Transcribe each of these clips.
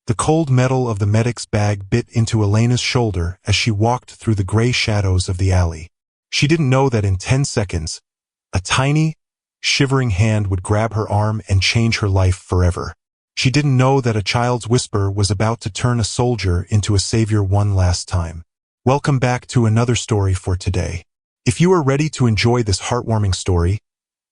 The cold metal of the medic's bag bit into Elena's shoulder as she walked through the gray shadows of the alley. She didn't know that in 10 seconds, a tiny, shivering hand would grab her arm and change her life forever. She didn't know that a child's whisper was about to turn a soldier into a savior one last time. Welcome back to another story for today. If you are ready to enjoy this heartwarming story,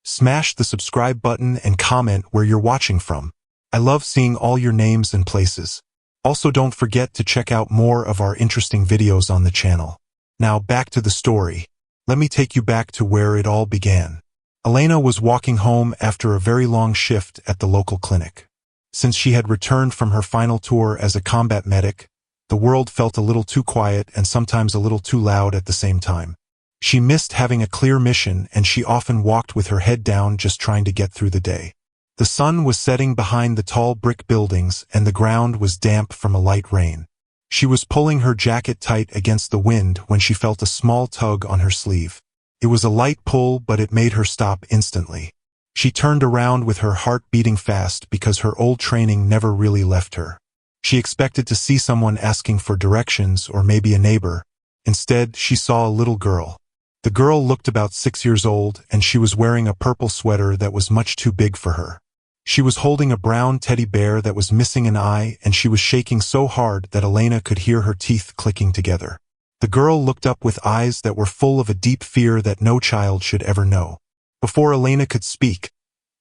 smash the subscribe button and comment where you're watching from. I love seeing all your names and places. Also, don't forget to check out more of our interesting videos on the channel. Now back to the story. Let me take you back to where it all began. Elena was walking home after a very long shift at the local clinic. Since she had returned from her final tour as a combat medic, the world felt a little too quiet and sometimes a little too loud at the same time. She missed having a clear mission, and she often walked with her head down just trying to get through the day. The sun was setting behind the tall brick buildings, and the ground was damp from a light rain. She was pulling her jacket tight against the wind when she felt a small tug on her sleeve. It was a light pull, but it made her stop instantly. She turned around with her heart beating fast because her old training never really left her. She expected to see someone asking for directions or maybe a neighbor. Instead, she saw a little girl. The girl looked about 6 years old, and she was wearing a purple sweater that was much too big for her. She was holding a brown teddy bear that was missing an eye, and she was shaking so hard that Elena could hear her teeth clicking together. The girl looked up with eyes that were full of a deep fear that no child should ever know. Before Elena could speak,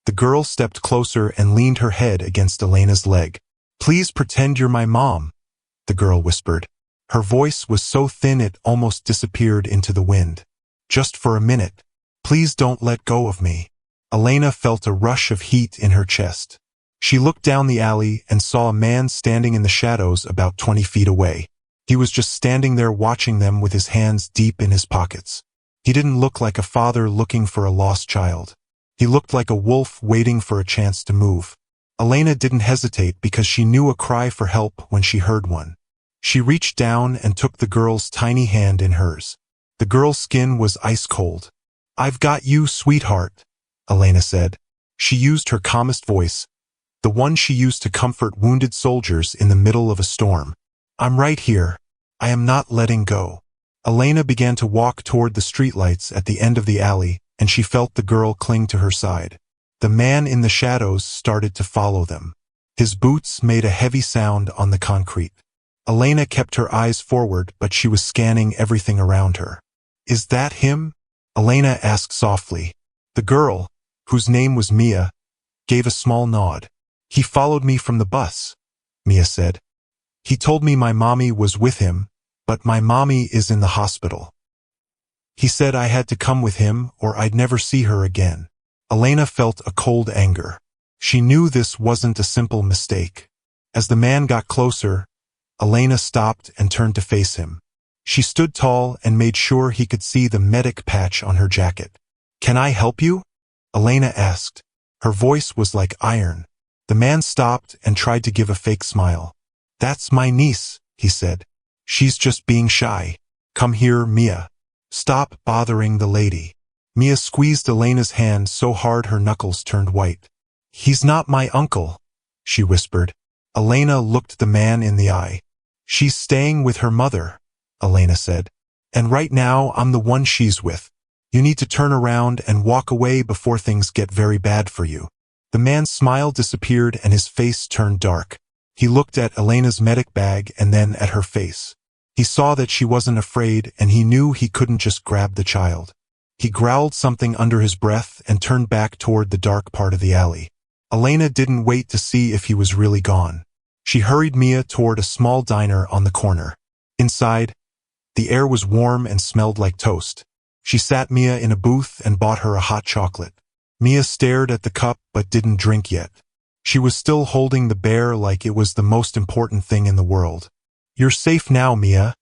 the girl stepped closer and leaned her head against Elena's leg. "Please pretend you're my mom," the girl whispered. Her voice was so thin it almost disappeared into the wind. "Just for a minute. Please don't let go of me." Elena felt a rush of heat in her chest. She looked down the alley and saw a man standing in the shadows about 20 feet away. He was just standing there watching them with his hands deep in his pockets. He didn't look like a father looking for a lost child. He looked like a wolf waiting for a chance to move. Elena didn't hesitate because she knew a cry for help when she heard one. She reached down and took the girl's tiny hand in hers. The girl's skin was ice cold. "I've got you, sweetheart," Elena said. She used her calmest voice, the one she used to comfort wounded soldiers in the middle of a storm. "I'm right here. I am not letting go." Elena began to walk toward the streetlights at the end of the alley, and she felt the girl cling to her side. The man in the shadows started to follow them. His boots made a heavy sound on the concrete. Elena kept her eyes forward, but she was scanning everything around her. "Is that him?" Elena asked softly. The girl, whose name was Mia, gave a small nod. "He followed me from the bus," Mia said. "He told me my mommy was with him, but my mommy is in the hospital. He said I had to come with him or I'd never see her again." Elena felt a cold anger. She knew this wasn't a simple mistake. As the man got closer, Elena stopped and turned to face him. She stood tall and made sure he could see the medic patch on her jacket. "Can I help you?" Elena asked. Her voice was like iron. The man stopped and tried to give a fake smile. "That's my niece," he said. "She's just being shy. Come here, Mia. Stop bothering the lady." Mia squeezed Elena's hand so hard her knuckles turned white. "He's not my uncle," she whispered. Elena looked the man in the eye. "She's staying with her mother," Elena said. "And right now I'm the one she's with. You need to turn around and walk away before things get very bad for you." The man's smile disappeared and his face turned dark. He looked at Elena's medic bag and then at her face. He saw that she wasn't afraid, and he knew he couldn't just grab the child. He growled something under his breath and turned back toward the dark part of the alley. Elena didn't wait to see if he was really gone. She hurried Mia toward a small diner on the corner. Inside, the air was warm and smelled like toast. She sat Mia in a booth and bought her a hot chocolate. Mia stared at the cup but didn't drink yet. She was still holding the bear like it was the most important thing in the world. "You're safe now, Mia,"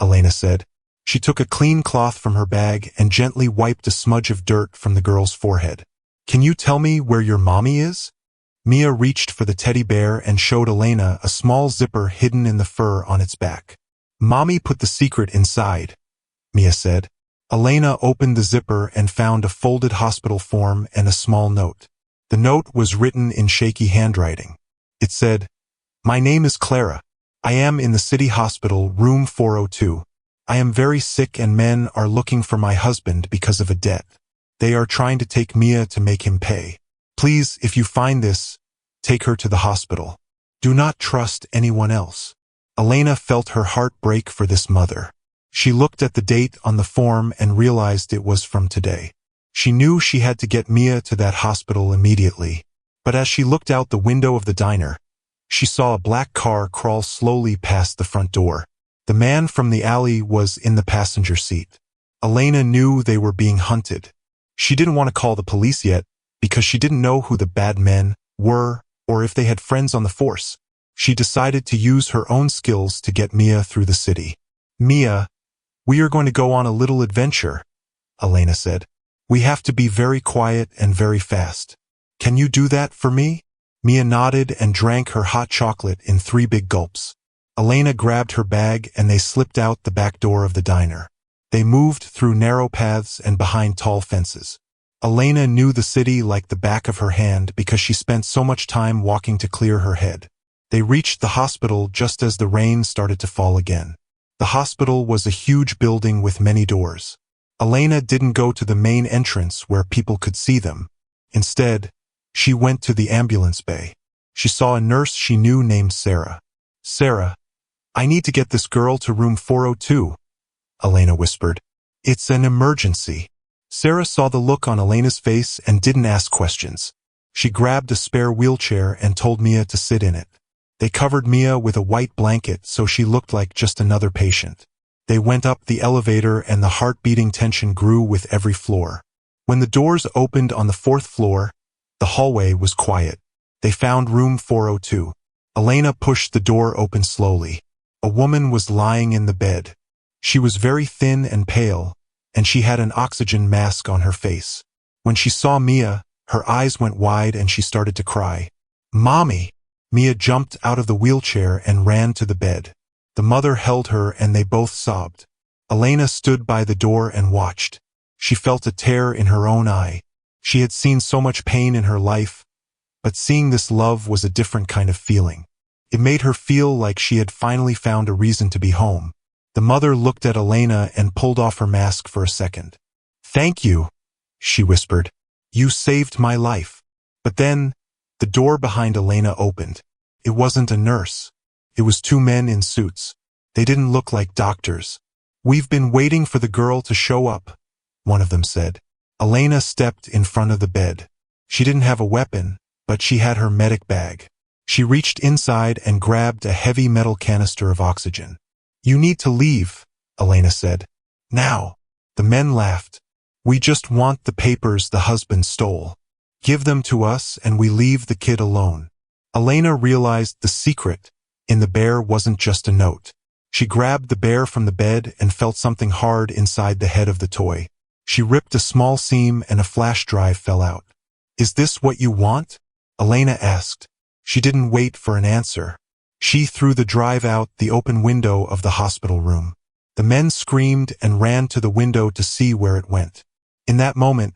Elena said. She took a clean cloth from her bag and gently wiped a smudge of dirt from the girl's forehead. "Can you tell me where your mommy is?" Mia reached for the teddy bear and showed Elena a small zipper hidden in the fur on its back. "Mommy put the secret inside," Mia said. Elena opened the zipper and found a folded hospital form and a small note. The note was written in shaky handwriting. It said, My name is Clara. I am in the city hospital, room 402. I am very sick and men are looking for my husband because of a debt. They are trying to take Mia to make him pay. Please, if you find this, take her to the hospital. Do not trust anyone else. Elena felt her heart break for this mother. She looked at the date on the form and realized it was from today. She knew she had to get Mia to that hospital immediately. But as she looked out the window of the diner, she saw a black car crawl slowly past the front door. The man from the alley was in the passenger seat. Elena knew they were being hunted. She didn't want to call the police yet because she didn't know who the bad men were or if they had friends on the force. She decided to use her own skills to get Mia through the city. Mia, we are going to go on a little adventure, Elena said. We have to be very quiet and very fast. Can you do that for me? Mia nodded and drank her hot chocolate in 3 big gulps. Elena grabbed her bag and they slipped out the back door of the diner. They moved through narrow paths and behind tall fences. Elena knew the city like the back of her hand because she spent so much time walking to clear her head. They reached the hospital just as the rain started to fall again. The hospital was a huge building with many doors. Elena didn't go to the main entrance where people could see them. Instead, she went to the ambulance bay. She saw a nurse she knew named Sarah. Sarah, I need to get this girl to room 402, Elena whispered. It's an emergency. Sarah saw the look on Elena's face and didn't ask questions. She grabbed a spare wheelchair and told Mia to sit in it. They covered Mia with a white blanket so she looked like just another patient. They went up the elevator and the heart-beating tension grew with every floor. When the doors opened on the 4th floor, the hallway was quiet. They found room 402. Elena pushed the door open slowly. A woman was lying in the bed. She was very thin and pale, and she had an oxygen mask on her face. When she saw Mia, her eyes went wide and she started to cry. Mommy! Mia jumped out of the wheelchair and ran to the bed. The mother held her and they both sobbed. Elena stood by the door and watched. She felt a tear in her own eye. She had seen so much pain in her life, but seeing this love was a different kind of feeling. It made her feel like she had finally found a reason to be home. The mother looked at Elena and pulled off her mask for a second. Thank you, she whispered. You saved my life. But then, the door behind Elena opened. It wasn't a nurse. It was 2 men in suits. They didn't look like doctors. We've been waiting for the girl to show up, one of them said. Elena stepped in front of the bed. She didn't have a weapon, but she had her medic bag. She reached inside and grabbed a heavy metal canister of oxygen. You need to leave, Elena said. Now. The men laughed. We just want the papers the husband stole. Give them to us and we leave the kid alone. Elena realized the secret in the bear wasn't just a note. She grabbed the bear from the bed and felt something hard inside the head of the toy. She ripped a small seam and a flash drive fell out. Is this what you want? Elena asked. She didn't wait for an answer. She threw the drive out the open window of the hospital room. The men screamed and ran to the window to see where it went. In that moment,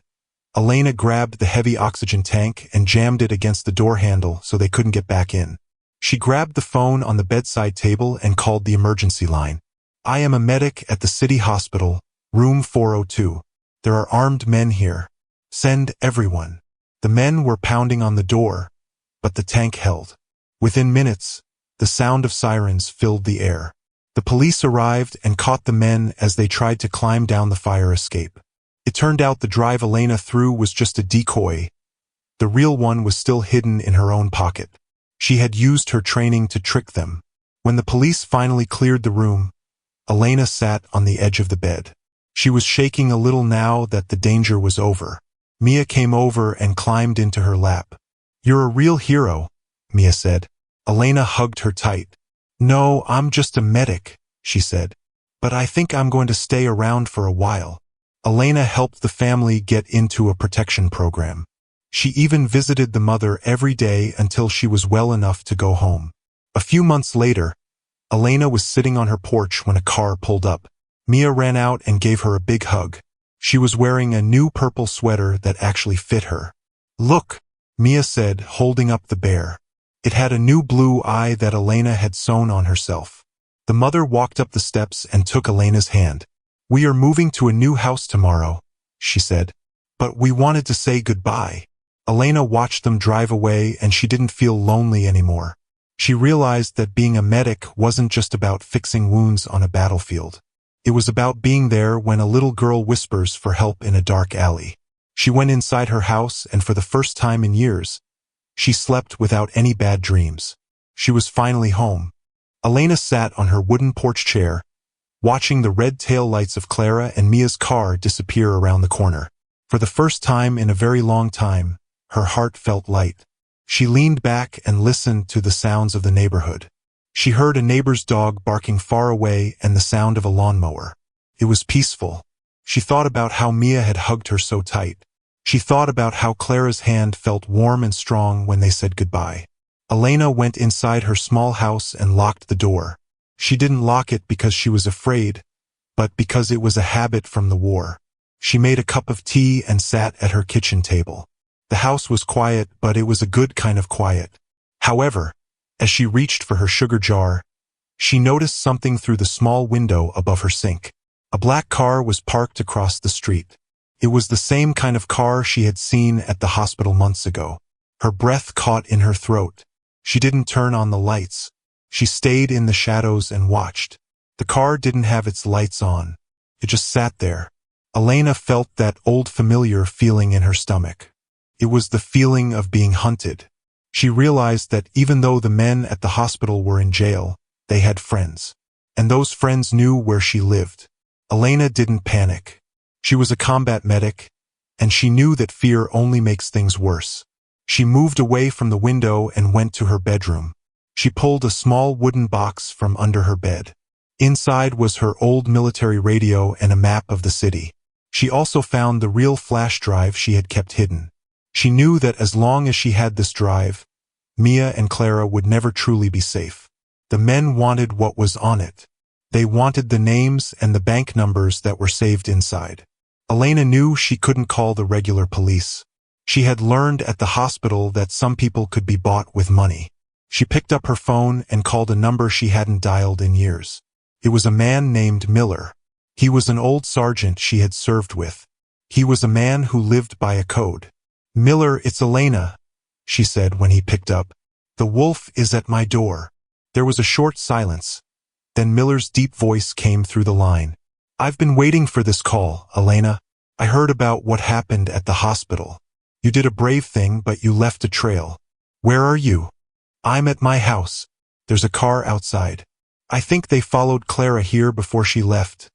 Elena grabbed the heavy oxygen tank and jammed it against the door handle so they couldn't get back in. She grabbed the phone on the bedside table and called the emergency line. I am a medic at the city hospital, room 402. There are armed men here. Send everyone. The men were pounding on the door, but the tank held. Within minutes, the sound of sirens filled the air. The police arrived and caught the men as they tried to climb down the fire escape. It turned out the drive Elena threw was just a decoy. The real one was still hidden in her own pocket. She had used her training to trick them. When the police finally cleared the room, Elena sat on the edge of the bed. She was shaking a little now that the danger was over. Mia came over and climbed into her lap. You're a real hero, Mia said. Elena hugged her tight. No, I'm just a medic, she said. But I think I'm going to stay around for a while. Elena helped the family get into a protection program. She even visited the mother every day until she was well enough to go home. A few months later, Elena was sitting on her porch when a car pulled up. Mia ran out and gave her a big hug. She was wearing a new purple sweater that actually fit her. Look, Mia said, holding up the bear. It had a new blue eye that Elena had sewn on herself. The mother walked up the steps and took Elena's hand. "We are moving to a new house tomorrow," she said. "But we wanted to say goodbye." Elena watched them drive away and she didn't feel lonely anymore. She realized that being a medic wasn't just about fixing wounds on a battlefield. It was about being there when a little girl whispers for help in a dark alley. She went inside her house and for the first time in years, she slept without any bad dreams. She was finally home. Elena sat on her wooden porch chair, watching the red tail lights of Clara and Mia's car disappear around the corner. For the first time in a very long time, her heart felt light. She leaned back and listened to the sounds of the neighborhood. She heard a neighbor's dog barking far away and the sound of a lawnmower. It was peaceful. She thought about how Mia had hugged her so tight. She thought about how Clara's hand felt warm and strong when they said goodbye. Elena went inside her small house and locked the door. She didn't lock it because she was afraid, but because it was a habit from the war. She made a cup of tea and sat at her kitchen table. The house was quiet, but it was a good kind of quiet. However, as she reached for her sugar jar, she noticed something through the small window above her sink. A black car was parked across the street. It was the same kind of car she had seen at the hospital months ago. Her breath caught in her throat. She didn't turn on the lights. She stayed in the shadows and watched. The car didn't have its lights on. It just sat there. Elena felt that old familiar feeling in her stomach. It was the feeling of being hunted. She realized that even though the men at the hospital were in jail, they had friends. And those friends knew where she lived. Elena didn't panic. She was a combat medic, and she knew that fear only makes things worse. She moved away from the window and went to her bedroom. She pulled a small wooden box from under her bed. Inside was her old military radio and a map of the city. She also found the real flash drive she had kept hidden. She knew that as long as she had this drive, Mia and Clara would never truly be safe. The men wanted what was on it. They wanted the names and the bank numbers that were saved inside. Elena knew she couldn't call the regular police. She had learned at the hospital that some people could be bought with money. She picked up her phone and called a number she hadn't dialed in years. It was a man named Miller. He was an old sergeant she had served with. He was a man who lived by a code. "Miller, it's Elena," she said when he picked up. "The wolf is at my door." There was a short silence. Then Miller's deep voice came through the line. "I've been waiting for this call, Elena. I heard about what happened at the hospital. You did a brave thing, but you left a trail. Where are you?" "I'm at my house. There's a car outside. I think they followed Clara here before she left,"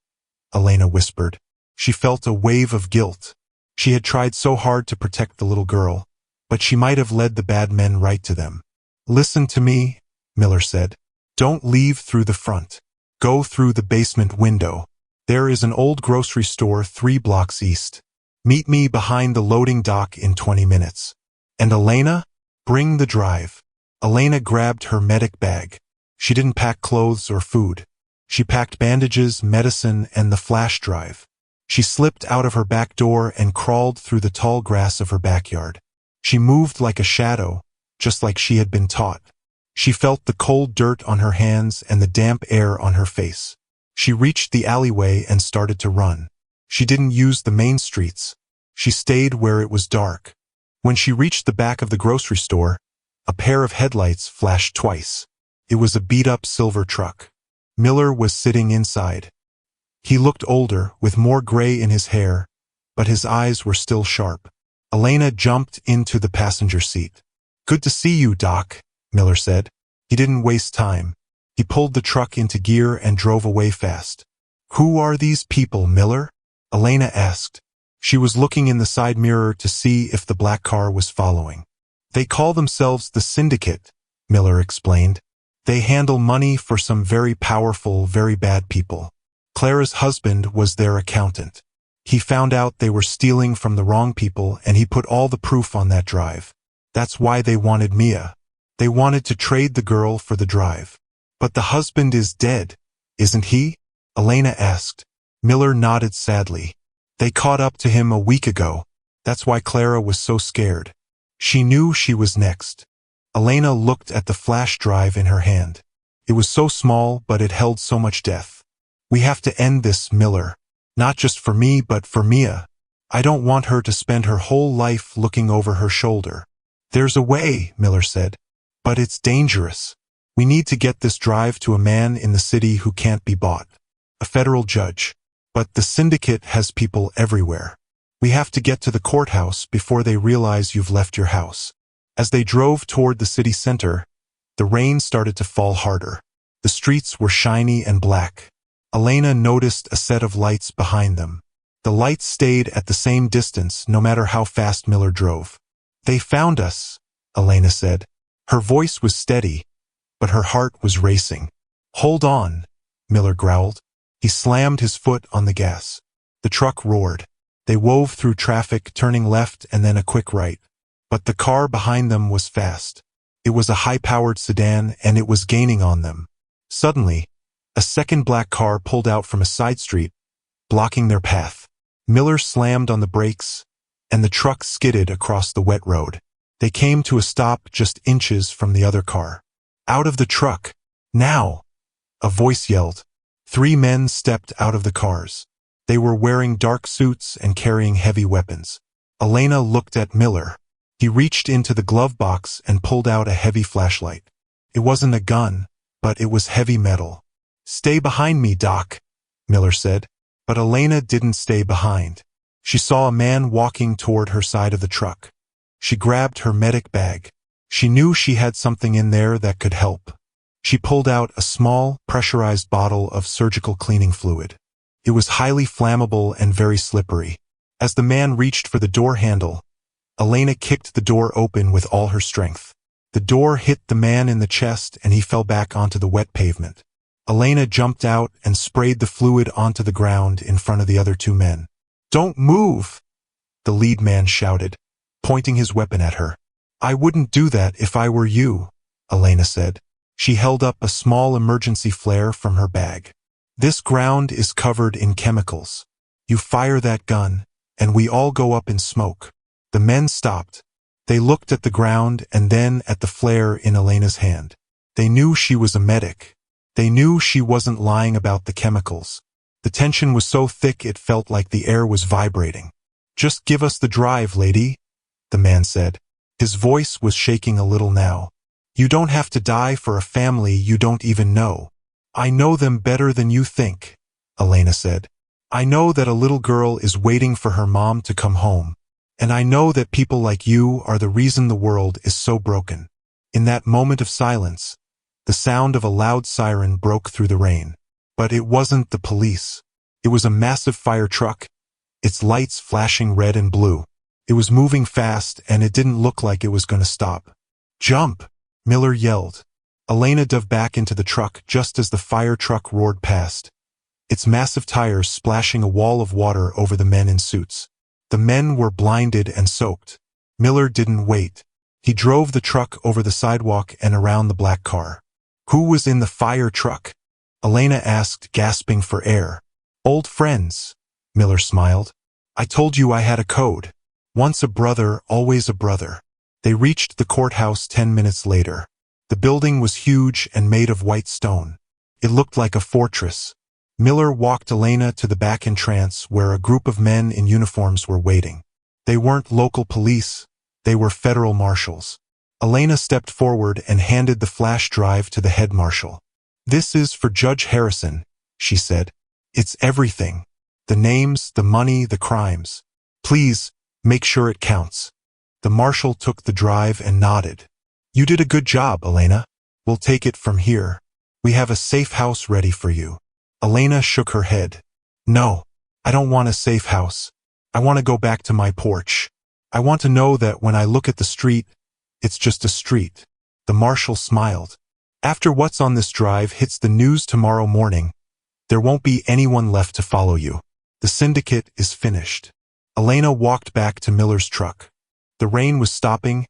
Elena whispered. She felt a wave of guilt. She had tried so hard to protect the little girl, but she might have led the bad men right to them. "Listen to me," Miller said. "Don't leave through the front. Go through the basement window. There is an old grocery store 3 blocks east. Meet me behind the loading dock in 20 minutes. And Elena, bring the drive." Elena grabbed her medic bag. She didn't pack clothes or food. She packed bandages, medicine, and the flash drive. She slipped out of her back door and crawled through the tall grass of her backyard. She moved like a shadow, just like she had been taught. She felt the cold dirt on her hands and the damp air on her face. She reached the alleyway and started to run. She didn't use the main streets. She stayed where it was dark. When she reached the back of the grocery store, a pair of headlights flashed twice. It was a beat-up silver truck. Miller was sitting inside. He looked older, with more gray in his hair, but his eyes were still sharp. Elena jumped into the passenger seat. "Good to see you, Doc," Miller said. He didn't waste time. He pulled the truck into gear and drove away fast. "Who are these people, Miller?" Elena asked. She was looking in the side mirror to see if the black car was following. "They call themselves the Syndicate," Miller explained. "They handle money for some very powerful, very bad people. Clara's husband was their accountant. He found out they were stealing from the wrong people and he put all the proof on that drive. That's why they wanted Mia. They wanted to trade the girl for the drive. But the husband is dead, isn't he?" Elena asked. Miller nodded sadly. "They caught up to him a week ago. That's why Clara was so scared. She knew she was next." Elena looked at the flash drive in her hand. It was so small, but it held so much death. We have to end this, Miller. Not just for me, but for Mia. I don't want her to spend her whole life looking over her shoulder. There's a way, Miller said. But it's dangerous. We need to get this drive to a man in the city who can't be bought. A federal judge. But the Syndicate has people everywhere. We have to get to the courthouse before they realize you've left your house. As they drove toward the city center, the rain started to fall harder. The streets were shiny and black. Elena noticed a set of lights behind them. The lights stayed at the same distance no matter how fast Miller drove. They found us, Elena said. Her voice was steady, but her heart was racing. Hold on, Miller growled. He slammed his foot on the gas. The truck roared. They wove through traffic, turning left and then a quick right. But the car behind them was fast. It was a high-powered sedan, and it was gaining on them. Suddenly, a second black car pulled out from a side street, blocking their path. Miller slammed on the brakes, and the truck skidded across the wet road. They came to a stop just inches from the other car. Out of the truck! Now! A voice yelled. 3 men stepped out of the cars. They were wearing dark suits and carrying heavy weapons. Elena looked at Miller. He reached into the glove box and pulled out a heavy flashlight. It wasn't a gun, but it was heavy metal. Stay behind me, Doc, Miller said. But Elena didn't stay behind. She saw a man walking toward her side of the truck. She grabbed her medic bag. She knew she had something in there that could help. She pulled out a small, pressurized bottle of surgical cleaning fluid. It was highly flammable and very slippery. As the man reached for the door handle, Elena kicked the door open with all her strength. The door hit the man in the chest and he fell back onto the wet pavement. Elena jumped out and sprayed the fluid onto the ground in front of the other 2 men. Don't move! The lead man shouted, pointing his weapon at her. I wouldn't do that if I were you, Elena said. She held up a small emergency flare from her bag. This ground is covered in chemicals. You fire that gun, and we all go up in smoke. The men stopped. They looked at the ground and then at the flare in Elena's hand. They knew she was a medic. They knew she wasn't lying about the chemicals. The tension was so thick it felt like the air was vibrating. Just give us the drive, lady, the man said. His voice was shaking a little now. You don't have to die for a family you don't even know. I know them better than you think, Elena said. I know that a little girl is waiting for her mom to come home. And I know that people like you are the reason the world is so broken. In that moment of silence, the sound of a loud siren broke through the rain. But it wasn't the police. It was a massive fire truck, its lights flashing red and blue. It was moving fast and it didn't look like it was going to stop. Jump! Miller yelled. Elena dove back into the truck just as the fire truck roared past, its massive tires splashing a wall of water over the men in suits. The men were blinded and soaked. Miller didn't wait. He drove the truck over the sidewalk and around the black car. Who was in the fire truck? Elena asked, gasping for air. Old friends, Miller smiled. I told you I had a code. Once a brother, always a brother. They reached the courthouse 10 minutes later. The building was huge and made of white stone. It looked like a fortress. Miller walked Elena to the back entrance where a group of men in uniforms were waiting. They weren't local police. They were federal marshals. Elena stepped forward and handed the flash drive to the head marshal. This is for Judge Harrison, she said. It's everything. The names, the money, the crimes. Please, make sure it counts. The marshal took the drive and nodded. You did a good job, Elena. We'll take it from here. We have a safe house ready for you. Elena shook her head. No, I don't want a safe house. I want to go back to my porch. I want to know that when I look at the street, it's just a street. The marshal smiled. After what's on this drive hits the news tomorrow morning, there won't be anyone left to follow you. The syndicate is finished. Elena walked back to Miller's truck. The rain was stopping,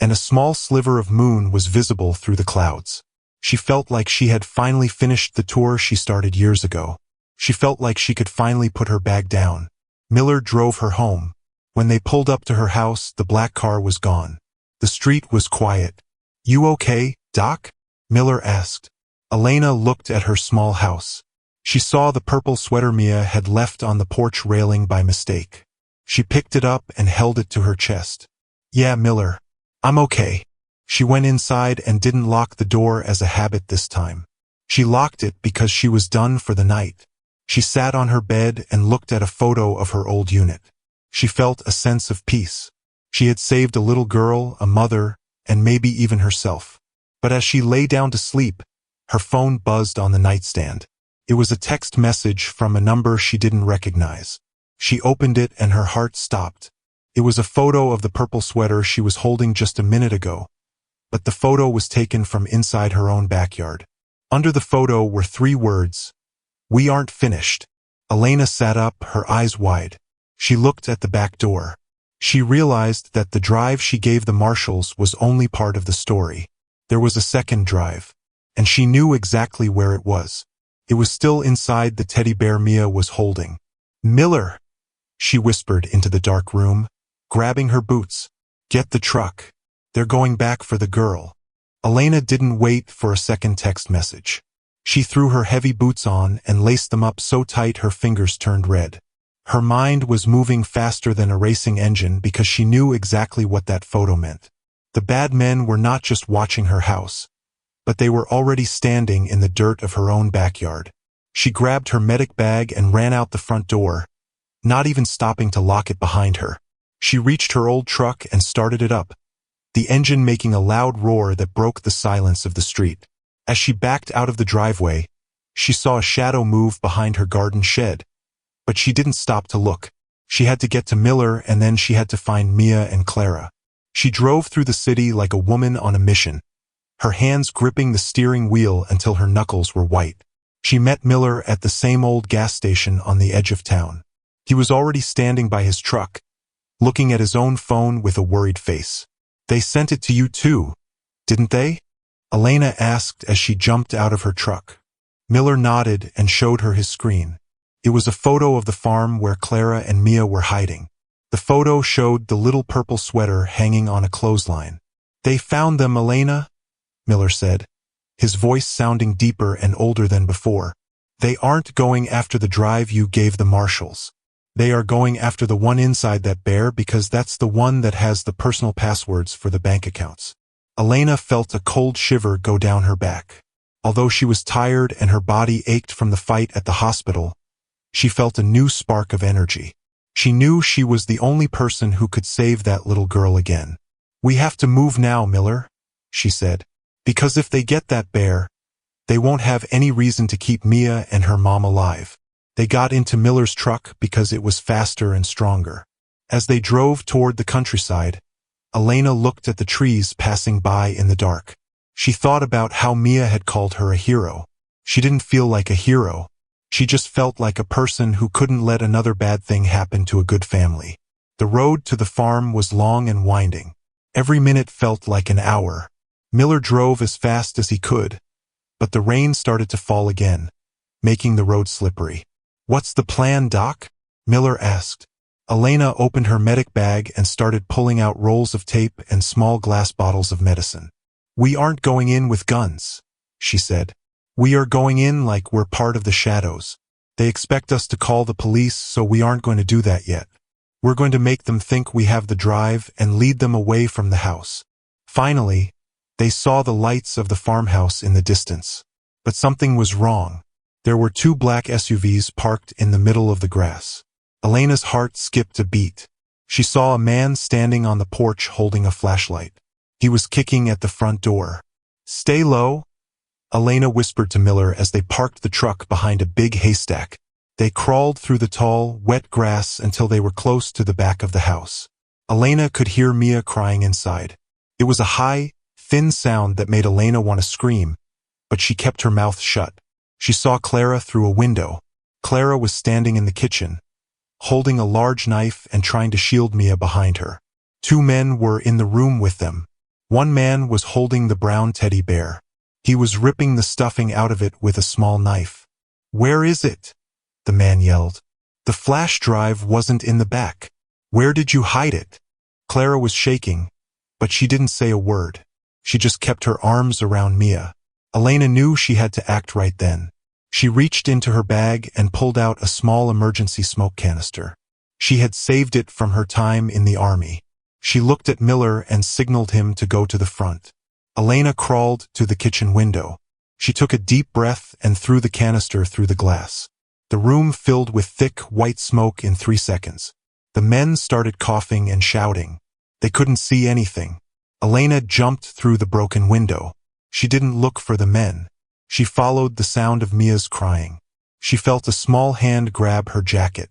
and a small sliver of moon was visible through the clouds. She felt like she had finally finished the tour she started years ago. She felt like she could finally put her bag down. Miller drove her home. When they pulled up to her house, the black car was gone. The street was quiet. You okay, Doc? Miller asked. Elena looked at her small house. She saw the purple sweater Mia had left on the porch railing by mistake. She picked it up and held it to her chest. Yeah, Miller. I'm okay. She went inside and didn't lock the door as a habit this time. She locked it because she was done for the night. She sat on her bed and looked at a photo of her old unit. She felt a sense of peace. She had saved a little girl, a mother, and maybe even herself. But as she lay down to sleep, her phone buzzed on the nightstand. It was a text message from a number she didn't recognize. She opened it and her heart stopped. It was a photo of the purple sweater she was holding just a minute ago, but the photo was taken from inside her own backyard. Under the photo were 3 words: "We aren't finished." Elena sat up, her eyes wide. She looked at the back door. She realized that the drive she gave the marshals was only part of the story. There was a second drive, and she knew exactly where it was. It was still inside the teddy bear Mia was holding. "Miller," she whispered into the dark room, grabbing her boots. "Get the truck. They're going back for the girl." Elena didn't wait for a second text message. She threw her heavy boots on and laced them up so tight her fingers turned red. Her mind was moving faster than a racing engine because she knew exactly what that photo meant. The bad men were not just watching her house, but they were already standing in the dirt of her own backyard. She grabbed her medic bag and ran out the front door, not even stopping to lock it behind her. She reached her old truck and started it up, the engine making a loud roar that broke the silence of the street. As she backed out of the driveway, she saw a shadow move behind her garden shed, but she didn't stop to look. She had to get to Miller, and then she had to find Mia and Clara. She drove through the city like a woman on a mission, her hands gripping the steering wheel until her knuckles were white. She met Miller at the same old gas station on the edge of town. He was already standing by his truck, looking at his own phone with a worried face. "They sent it to you too, didn't they?" Elena asked as she jumped out of her truck. Miller nodded and showed her his screen. It was a photo of the farm where Clara and Mia were hiding. The photo showed the little purple sweater hanging on a clothesline. "They found them, Elena," Miller said, his voice sounding deeper and older than before. "They aren't going after the drive you gave the marshals. They are going after the one inside that bear because that's the one that has the personal passwords for the bank accounts." Elena felt a cold shiver go down her back. Although she was tired and her body ached from the fight at the hospital, she felt a new spark of energy. She knew she was the only person who could save that little girl again. "We have to move now, Miller," she said, "because if they get that bear, they won't have any reason to keep Mia and her mom alive." They got into Miller's truck because it was faster and stronger. As they drove toward the countryside, Elena looked at the trees passing by in the dark. She thought about how Mia had called her a hero. She didn't feel like a hero. She just felt like a person who couldn't let another bad thing happen to a good family. The road to the farm was long and winding. Every minute felt like an hour. Miller drove as fast as he could, but the rain started to fall again, making the road slippery. "What's the plan, Doc?" Miller asked. Elena opened her medic bag and started pulling out rolls of tape and small glass bottles of medicine. "We aren't going in with guns," she said. "We are going in like we're part of the shadows. They expect us to call the police, so we aren't going to do that yet. We're going to make them think we have the drive and lead them away from the house." Finally, they saw the lights of the farmhouse in the distance. But something was wrong. There were 2 black SUVs parked in the middle of the grass. Elena's heart skipped a beat. She saw a man standing on the porch holding a flashlight. He was kicking at the front door. "Stay low," Elena whispered to Miller as they parked the truck behind a big haystack. They crawled through the tall, wet grass until they were close to the back of the house. Elena could hear Mia crying inside. It was a high, thin sound that made Elena want to scream, but she kept her mouth shut. She saw Clara through a window. Clara was standing in the kitchen, holding a large knife and trying to shield Mia behind her. 2 men were in the room with them. One man was holding the brown teddy bear. He was ripping the stuffing out of it with a small knife. "Where is it?" the man yelled. "The flash drive wasn't in the back. Where did you hide it?" Clara was shaking, but she didn't say a word. She just kept her arms around Mia. Elena knew she had to act right then. She reached into her bag and pulled out a small emergency smoke canister. She had saved it from her time in the army. She looked at Miller and signaled him to go to the front. Elena crawled to the kitchen window. She took a deep breath and threw the canister through the glass. The room filled with thick, white smoke in 3 seconds. The men started coughing and shouting. They couldn't see anything. Elena jumped through the broken window. She didn't look for the men. She followed the sound of Mia's crying. She felt a small hand grab her jacket.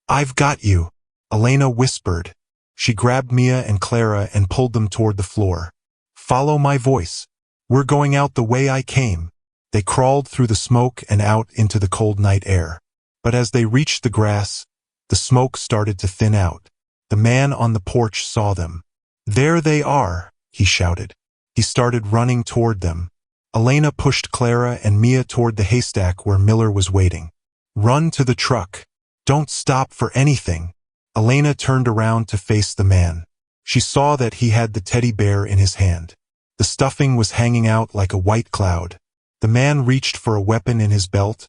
"I've got you," Elena whispered. She grabbed Mia and Clara and pulled them toward the floor. "Follow my voice. We're going out the way I came." They crawled through the smoke and out into the cold night air. But as they reached the grass, the smoke started to thin out. The man on the porch saw them. "There they are," he shouted. He started running toward them. Elena pushed Clara and Mia toward the haystack where Miller was waiting. "Run to the truck. Don't stop for anything." Elena turned around to face the man. She saw that he had the teddy bear in his hand. The stuffing was hanging out like a white cloud. The man reached for a weapon in his belt,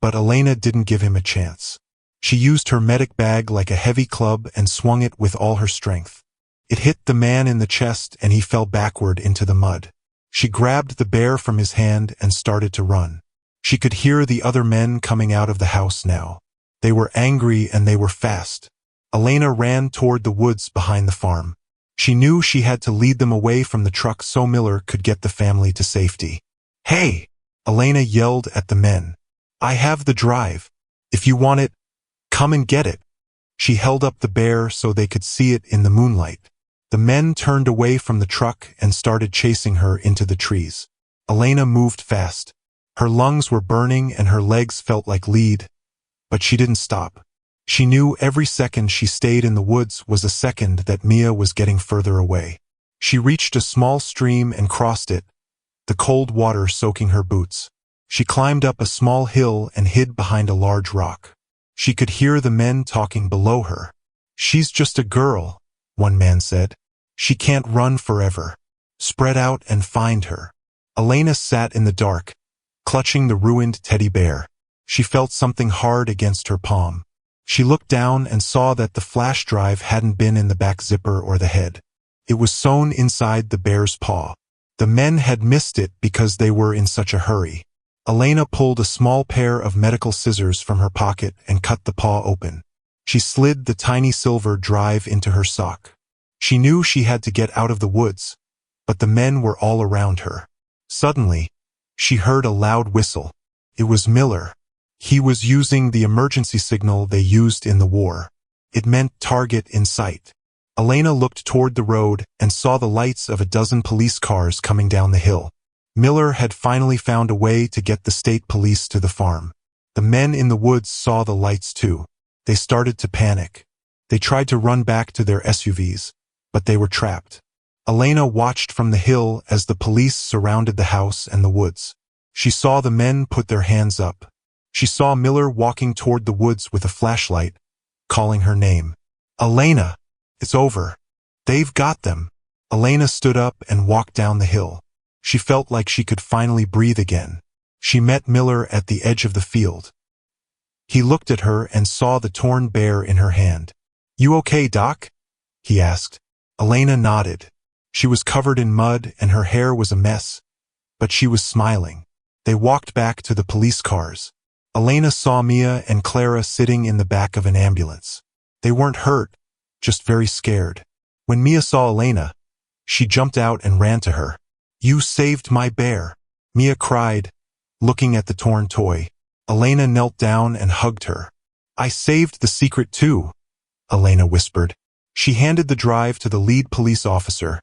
but Elena didn't give him a chance. She used her medic bag like a heavy club and swung it with all her strength. It hit the man in the chest and he fell backward into the mud. She grabbed the bear from his hand and started to run. She could hear the other men coming out of the house now. They were angry and they were fast. Elena ran toward the woods behind the farm. She knew she had to lead them away from the truck so Miller could get the family to safety. "Hey!" Elena yelled at the men. "I have the drive. If you want it, come and get it." She held up the bear so they could see it in the moonlight. The men turned away from the truck and started chasing her into the trees. Elena moved fast. Her lungs were burning and her legs felt like lead, but she didn't stop. She knew every second she stayed in the woods was a second that Mia was getting further away. She reached a small stream and crossed it, the cold water soaking her boots. She climbed up a small hill and hid behind a large rock. She could hear the men talking below her. "She's just a girl," one man said. "She can't run forever. Spread out and find her." Elena sat in the dark, clutching the ruined teddy bear. She felt something hard against her palm. She looked down and saw that the flash drive hadn't been in the back zipper or the head. It was sewn inside the bear's paw. The men had missed it because they were in such a hurry. Elena pulled a small pair of medical scissors from her pocket and cut the paw open. She slid the tiny silver drive into her sock. She knew she had to get out of the woods, but the men were all around her. Suddenly, she heard a loud whistle. It was Miller. He was using the emergency signal they used in the war. It meant target in sight. Elena looked toward the road and saw the lights of a dozen police cars coming down the hill. Miller had finally found a way to get the state police to the farm. The men in the woods saw the lights too. They started to panic. They tried to run back to their SUVs, but they were trapped. Elena watched from the hill as the police surrounded the house and the woods. She saw the men put their hands up. She saw Miller walking toward the woods with a flashlight, calling her name. "Elena! It's over. They've got them." Elena stood up and walked down the hill. She felt like she could finally breathe again. She met Miller at the edge of the field. He looked at her and saw the torn bear in her hand. "You okay, Doc?" he asked. Elena nodded. She was covered in mud and her hair was a mess, but she was smiling. They walked back to the police cars. Elena saw Mia and Clara sitting in the back of an ambulance. They weren't hurt, just very scared. When Mia saw Elena, she jumped out and ran to her. "You saved my bear," Mia cried, looking at the torn toy. Elena knelt down and hugged her. "I saved the secret too," Elena whispered. She handed the drive to the lead police officer,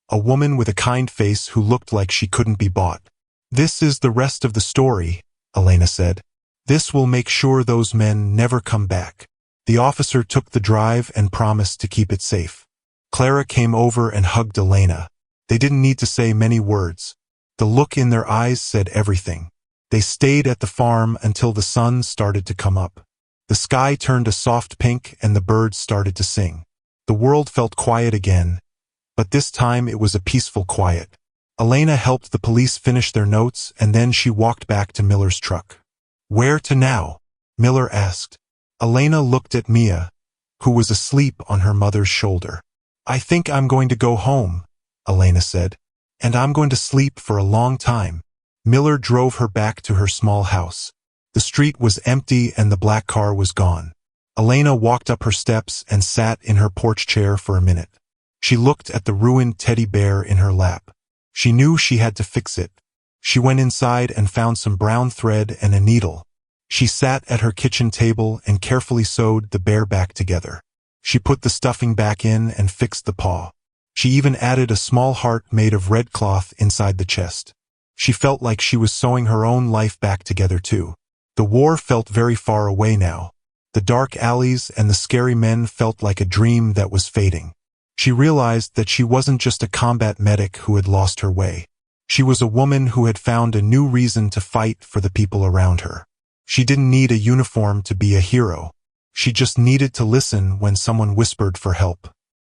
a woman with a kind face who looked like she couldn't be bought. "This is the rest of the story," Elena said. "This will make sure those men never come back." The officer took the drive and promised to keep it safe. Clara came over and hugged Elena. They didn't need to say many words. The look in their eyes said everything. They stayed at the farm until the sun started to come up. The sky turned a soft pink and the birds started to sing. The world felt quiet again, but this time it was a peaceful quiet. Elena helped the police finish their notes, and then she walked back to Miller's truck. "Where to now?" Miller asked. Elena looked at Mia, who was asleep on her mother's shoulder. "I think I'm going to go home," Elena said. "And I'm going to sleep for a long time." Miller drove her back to her small house. The street was empty and the black car was gone. Elena walked up her steps and sat in her porch chair for a minute. She looked at the ruined teddy bear in her lap. She knew she had to fix it. She went inside and found some brown thread and a needle. She sat at her kitchen table and carefully sewed the bear back together. She put the stuffing back in and fixed the paw. She even added a small heart made of red cloth inside the chest. She felt like she was sewing her own life back together too. The war felt very far away now. The dark alleys and the scary men felt like a dream that was fading. She realized that she wasn't just a combat medic who had lost her way. She was a woman who had found a new reason to fight for the people around her. She didn't need a uniform to be a hero. She just needed to listen when someone whispered for help.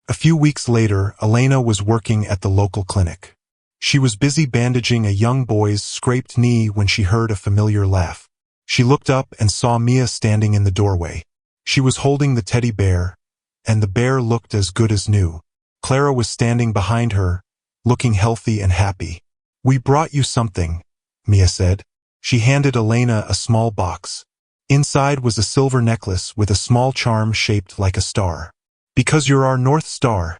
A few weeks later, Elena was working at the local clinic. She was busy bandaging a young boy's scraped knee when she heard a familiar laugh. She looked up and saw Mia standing in the doorway. She was holding the teddy bear, and the bear looked as good as new. Clara was standing behind her, looking healthy and happy. "We brought you something," Mia said. She handed Elena a small box. Inside was a silver necklace with a small charm shaped like a star. "Because you're our North Star,"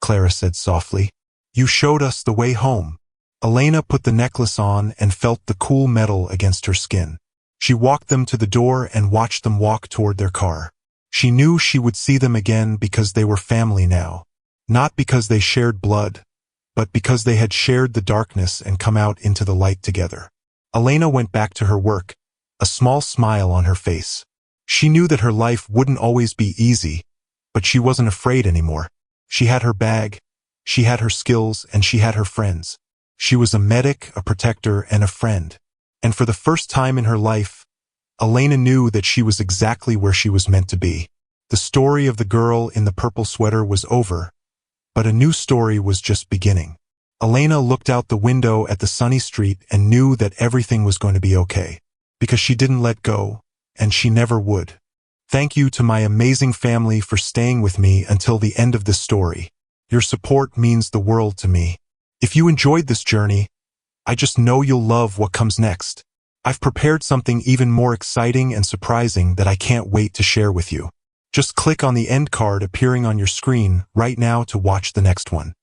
Clara said softly. "You showed us the way home." Elena put the necklace on and felt the cool metal against her skin. She walked them to the door and watched them walk toward their car. She knew she would see them again because they were family now. Not because they shared blood, but because they had shared the darkness and come out into the light together. Elena went back to her work, a small smile on her face. She knew that her life wouldn't always be easy, but she wasn't afraid anymore. She had her bag, she had her skills, and she had her friends. She was a medic, a protector, and a friend. And for the first time in her life, Elena knew that she was exactly where she was meant to be. The story of the girl in the purple sweater was over, but a new story was just beginning. Elena looked out the window at the sunny street and knew that everything was going to be okay, because she didn't let go, and she never would. Thank you to my amazing family for staying with me until the end of this story. Your support means the world to me. If you enjoyed this journey, I just know you'll love what comes next. I've prepared something even more exciting and surprising that I can't wait to share with you. Just click on the end card appearing on your screen right now to watch the next one.